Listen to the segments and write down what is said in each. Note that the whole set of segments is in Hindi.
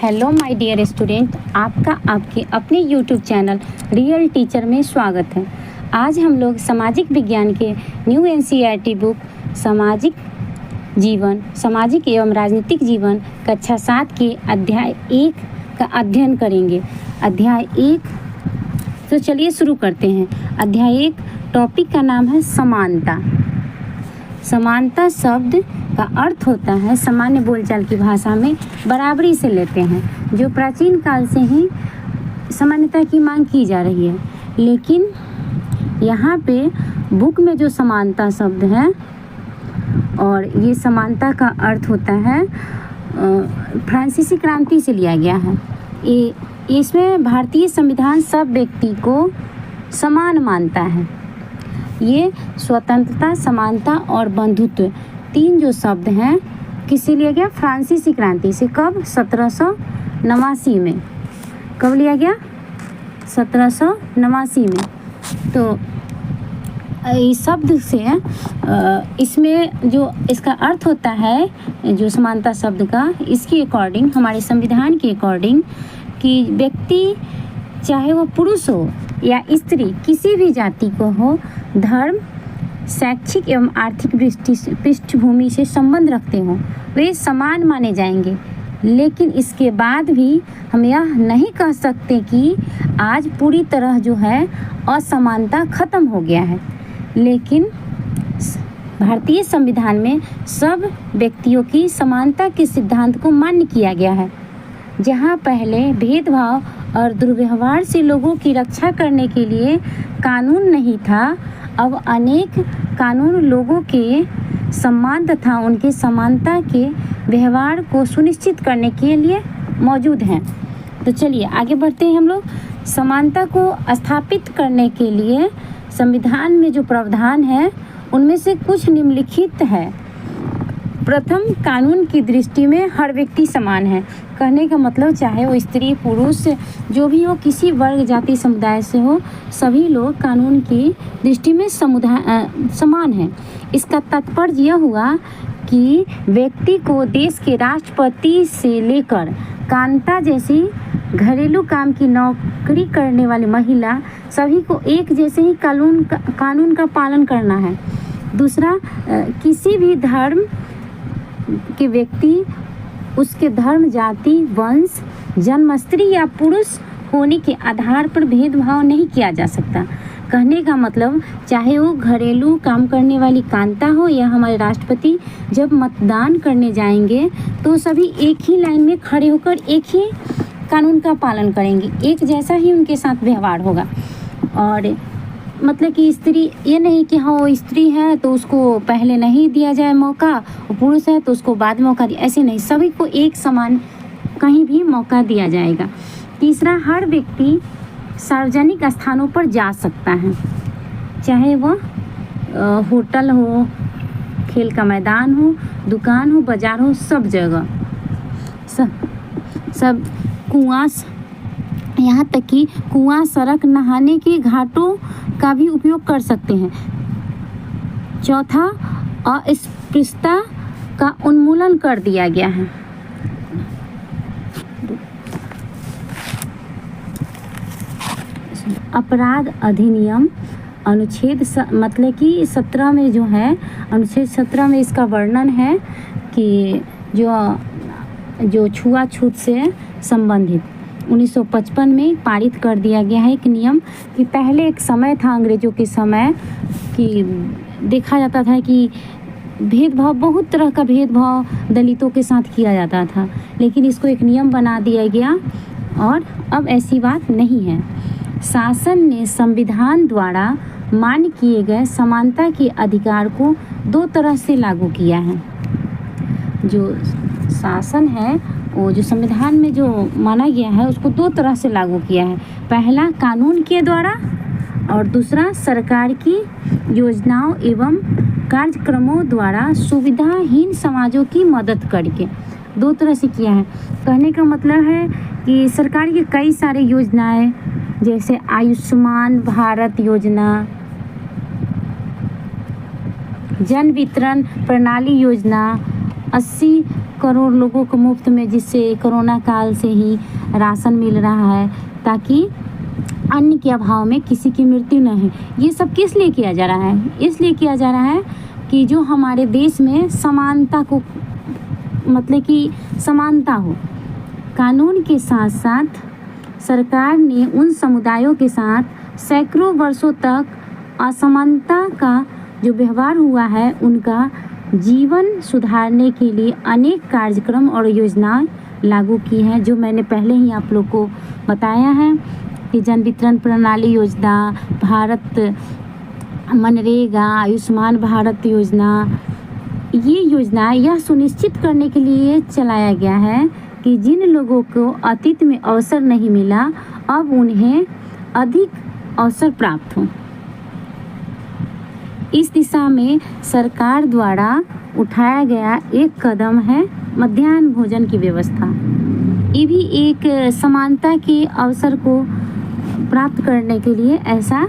हेलो माय डियर स्टूडेंट, आपका आपके अपने यूट्यूब चैनल रियल टीचर में स्वागत है। आज हम लोग सामाजिक विज्ञान के न्यू एनसीईआरटी बुक सामाजिक एवं राजनीतिक जीवन कक्षा 7 के अध्याय 1 का अध्ययन करेंगे। अध्याय 1, तो चलिए शुरू करते हैं। अध्याय 1 टॉपिक का नाम है समानता। समानता शब्द का अर्थ होता है, सामान्य बोलचाल की भाषा में बराबरी से लेते हैं, जो प्राचीन काल से ही समानता की मांग की जा रही है। लेकिन यहाँ पे बुक में जो समानता शब्द है और ये समानता का अर्थ होता है फ्रांसीसी क्रांति से लिया गया है। इसमें भारतीय संविधान सब व्यक्ति को समान मानता है। ये स्वतंत्रता, समानता और बंधुत्व, तीन जो शब्द हैं किससे लिया गया? फ्रांसीसी क्रांति से। कब? 1789 में। कब लिया गया? 1789 में। तो इस शब्द से इसमें जो इसका अर्थ होता है, जो समानता शब्द का, इसके अकॉर्डिंग, हमारे संविधान के अकॉर्डिंग, कि व्यक्ति चाहे वो पुरुष हो या स्त्री, किसी भी जाति को हो, धर्म, शैक्षिक एवं आर्थिक पृष्ठभूमि से संबंध रखते हों, वे समान माने जाएंगे। लेकिन इसके बाद भी हम यह नहीं कह सकते कि आज पूरी तरह जो है असमानता खत्म हो गया है। लेकिन भारतीय संविधान में सब व्यक्तियों की समानता के सिद्धांत को मान्य किया गया है। जहाँ पहले भेदभाव और दुर्व्यवहार से लोगों की रक्षा करने के लिए कानून नहीं था, अब अनेक कानून लोगों के सम्मान तथा उनके समानता के व्यवहार को सुनिश्चित करने के लिए मौजूद हैं। तो चलिए आगे बढ़ते हैं हम लोग। समानता को स्थापित करने के लिए संविधान में जो प्रावधान है उनमें से कुछ निम्नलिखित है। प्रथम, कानून की दृष्टि में हर व्यक्ति समान है। कहने का मतलब चाहे वो स्त्री, पुरुष, जो भी हो, किसी वर्ग, जाति, समुदाय से हो, सभी लोग कानून की दृष्टि में समान हैं। इसका तात्पर्य यह हुआ कि व्यक्ति को देश के राष्ट्रपति से लेकर कांता जैसी घरेलू काम की नौकरी करने वाली महिला, सभी को एक जैसे ही कानून का पालन करना है। दूसरा, किसी भी धर्म के व्यक्ति, उसके धर्म, जाति, वंश, जन्म, स्त्री या पुरुष होने के आधार पर भेदभाव नहीं किया जा सकता। कहने का मतलब चाहे वो घरेलू काम करने वाली कांता हो या हमारे राष्ट्रपति, जब मतदान करने जाएंगे तो सभी एक ही लाइन में खड़े होकर एक ही कानून का पालन करेंगे, एक जैसा ही उनके साथ व्यवहार होगा। और मतलब कि स्त्री, ये नहीं कि हाँ वो स्त्री है तो उसको पहले नहीं दिया जाए मौका, वो पुरुष है तो उसको बाद में मौका दिया, ऐसे नहीं, सभी को एक समान कहीं भी मौका दिया जाएगा। तीसरा, हर व्यक्ति सार्वजनिक स्थानों पर जा सकता है, चाहे वह होटल हो, खेल का मैदान हो, दुकान हो, बाजार हो, सब जगह, सब कुआं, यहाँ तक कि कुआं, सड़क, नहाने के घाटों का भी उपयोग कर सकते हैं। चौथा, अस्पृश्यता का उन्मूलन कर दिया गया है। अपराध अधिनियम अनुच्छेद मतलब कि 17 में जो है, अनुच्छेद 17 में इसका वर्णन है कि जो छुआछूत से संबंधित 1955 में पारित कर दिया गया है एक नियम। कि पहले एक समय था अंग्रेज़ों के समय कि देखा जाता था कि भेदभाव, बहुत तरह का भेदभाव दलितों के साथ किया जाता था, लेकिन इसको एक नियम बना दिया गया और अब ऐसी बात नहीं है। शासन ने संविधान द्वारा मान्य किए गए समानता के अधिकार को दो तरह से लागू किया है। जो शासन है, वो जो संविधान में जो माना गया है उसको दो तरह से लागू किया है। पहला कानून के द्वारा और दूसरा सरकार की योजनाओं एवं कार्यक्रमों द्वारा सुविधाहीन समाजों की मदद करके, दो तरह से किया है। कहने का मतलब है कि सरकार की कई सारे योजनाएं, जैसे आयुष्मान भारत योजना, जन वितरण प्रणाली योजना, 80 करोड़ लोगों को मुफ्त में, जिससे कोरोना काल से ही राशन मिल रहा है, ताकि अन्न के अभाव में किसी की मृत्यु न हो। ये सब किस लिए किया जा रहा है? इसलिए किया जा रहा है कि जो हमारे देश में समानता को, मतलब कि समानता हो। कानून के साथ साथ सरकार ने उन समुदायों के साथ सैकड़ों वर्षों तक असमानता का जो व्यवहार हुआ है, उनका जीवन सुधारने के लिए अनेक कार्यक्रम और योजनाएं लागू की हैं, जो मैंने पहले ही आप लोग को बताया है कि जन वितरण प्रणाली योजना, भारत मनरेगा, आयुष्मान भारत योजना, ये योजना यह सुनिश्चित करने के लिए चलाया गया है कि जिन लोगों को अतीत में अवसर नहीं मिला, अब उन्हें अधिक अवसर प्राप्त हो। इस दिशा में सरकार द्वारा उठाया गया एक कदम है मध्याह्न भोजन की व्यवस्था। ये भी एक समानता के अवसर को प्राप्त करने के लिए ऐसा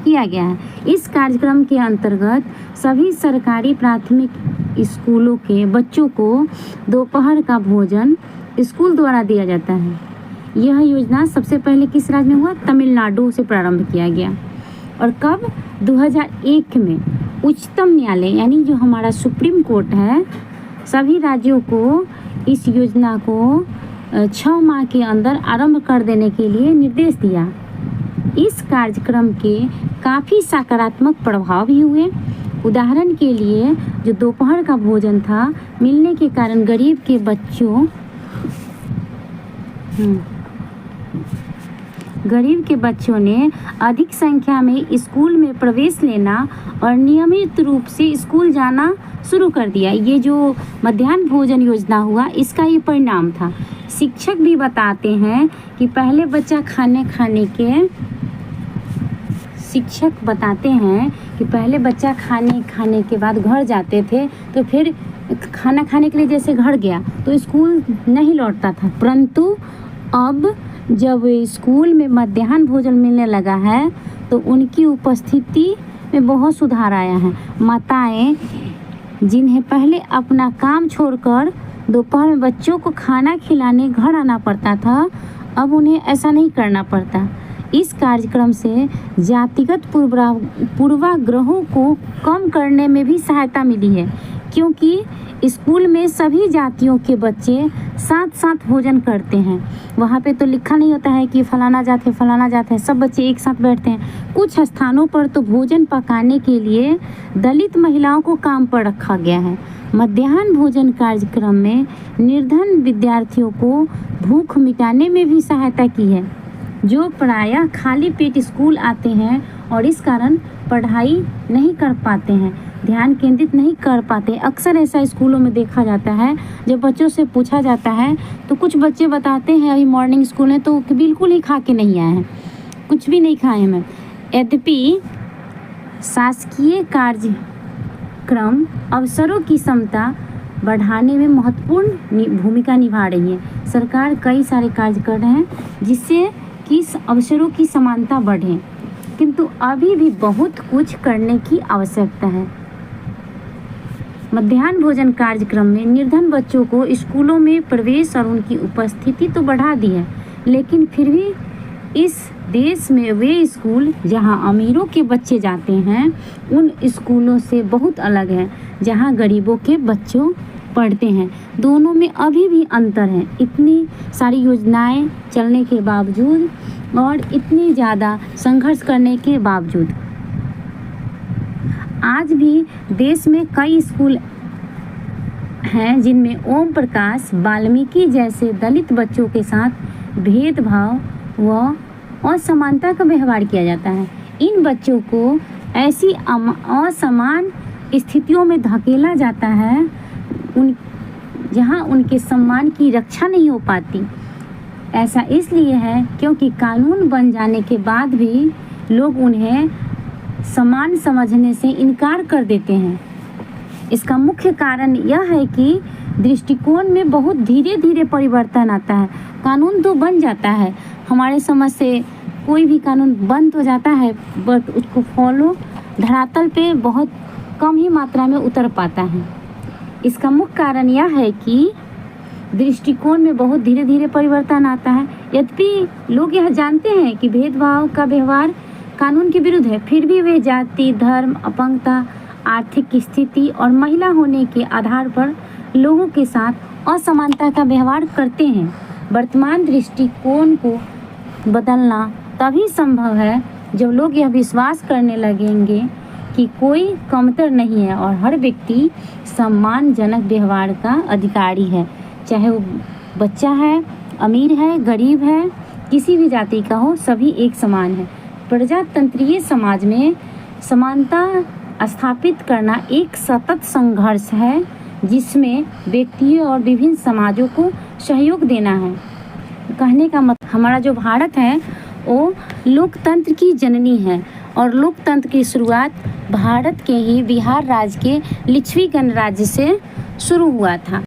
किया गया है। इस कार्यक्रम के अंतर्गत सभी सरकारी प्राथमिक स्कूलों के बच्चों को दोपहर का भोजन स्कूल द्वारा दिया जाता है। यह योजना सबसे पहले किस राज्य में हुआ? तमिलनाडु से प्रारंभ किया गया। और कब? 2001 में उच्चतम न्यायालय, यानी जो हमारा सुप्रीम कोर्ट है, सभी राज्यों को इस योजना को 6 माह के अंदर आरंभ कर देने के लिए निर्देश दिया। इस कार्यक्रम के काफ़ी सकारात्मक प्रभाव भी हुए। उदाहरण के लिए जो दोपहर का भोजन था, मिलने के कारण गरीब के बच्चों ने अधिक संख्या में स्कूल में प्रवेश लेना और नियमित रूप से स्कूल जाना शुरू कर दिया। ये जो मध्याह्न भोजन योजना हुआ, इसका ये परिणाम था। शिक्षक भी बताते हैं कि पहले बच्चा खाने के बाद घर जाते थे, तो फिर खाना खाने के लिए जैसे घर गया तो स्कूल नहीं लौटता था। परंतु अब जब स्कूल में मध्याह्न भोजन मिलने लगा है, तो उनकी उपस्थिति में बहुत सुधार आया है। माताएं जिन्हें पहले अपना काम छोड़कर दोपहर में बच्चों को खाना खिलाने घर आना पड़ता था, अब उन्हें ऐसा नहीं करना पड़ता। इस कार्यक्रम से जातिगत पूर्वाग्रहों को कम करने में भी सहायता मिली है, क्योंकि स्कूल में सभी जातियों के बच्चे साथ साथ भोजन करते हैं। वहाँ पे तो लिखा नहीं होता है कि फलाना जात है, सब बच्चे एक साथ बैठते हैं। कुछ स्थानों पर तो भोजन पकाने के लिए दलित महिलाओं को काम पर रखा गया है। मध्याह्न भोजन कार्यक्रम में निर्धन विद्यार्थियों को भूख मिटाने में भी सहायता की है, जो प्रायः खाली पेट स्कूल आते हैं और इस कारण पढ़ाई नहीं कर पाते हैं, ध्यान केंद्रित नहीं कर पाते। अक्सर ऐसा स्कूलों में देखा जाता है। जब बच्चों से पूछा जाता है तो कुछ बच्चे बताते हैं अभी मॉर्निंग स्कूल है तो बिल्कुल ही खा के नहीं आए हैं, कुछ भी नहीं खाए हैं। यद्यपि शासकीय कार्यक्रम अवसरों की क्षमता बढ़ाने में महत्वपूर्ण भूमिका निभा रही है। सरकार कई सारे कार्य कर रहे हैं जिससे कि अवसरों की समानता बढ़े, किंतु अभी भी बहुत कुछ करने की आवश्यकता है। मध्याह्न भोजन कार्यक्रम में निर्धन बच्चों को स्कूलों में प्रवेश और उनकी उपस्थिति तो बढ़ा दी है, लेकिन फिर भी इस देश में वे स्कूल जहां अमीरों के बच्चे जाते हैं, उन स्कूलों से बहुत अलग है जहां गरीबों के बच्चों पढ़ते हैं। दोनों में अभी भी अंतर है। इतनी सारी योजनाएं चलने के बावजूद और इतनी ज़्यादा संघर्ष करने के बावजूद आज भी देश में कई स्कूल हैं जिनमें ओम प्रकाश वाल्मीकि जैसे दलित बच्चों के साथ भेदभाव व असमानता का व्यवहार किया जाता है। इन बच्चों को ऐसी असमान स्थितियों में धकेला जाता है जहां उनके सम्मान की रक्षा नहीं हो पाती। ऐसा इसलिए है क्योंकि कानून बन जाने के बाद भी लोग उन्हें समान समझने से इनकार कर देते हैं। इसका मुख्य कारण यह है कि दृष्टिकोण में बहुत धीरे धीरे परिवर्तन आता है। कानून तो बन जाता है, हमारे समझ से कोई भी कानून बन तो जाता है, बट उसको फॉलो धरातल पे बहुत कम ही मात्रा में उतर पाता है। इसका मुख्य कारण यह है कि दृष्टिकोण में बहुत धीरे धीरे परिवर्तन आता है। यद्यपि लोग यह जानते हैं कि भेदभाव का व्यवहार कानून के विरुद्ध है, फिर भी वे जाति, धर्म, अपंगता, आर्थिक स्थिति और महिला होने के आधार पर लोगों के साथ असमानता का व्यवहार करते हैं। वर्तमान दृष्टिकोण को बदलना तभी संभव है जब लोग यह विश्वास करने लगेंगे कि कोई कमतर नहीं है और हर व्यक्ति सम्मानजनक व्यवहार का अधिकारी है, चाहे वो बच्चा है, अमीर है, गरीब है, किसी भी जाति का हो, सभी एक समान है। प्रजातंत्रीय समाज में समानता स्थापित करना एक सतत संघर्ष है जिसमें व्यक्तियों और विभिन्न समाजों को सहयोग देना है। कहने का मतलब हमारा जो भारत है वो लोकतंत्र की जननी है और लोकतंत्र की शुरुआत भारत के ही बिहार राज्य के लिच्छवी गणराज्य से शुरू हुआ था।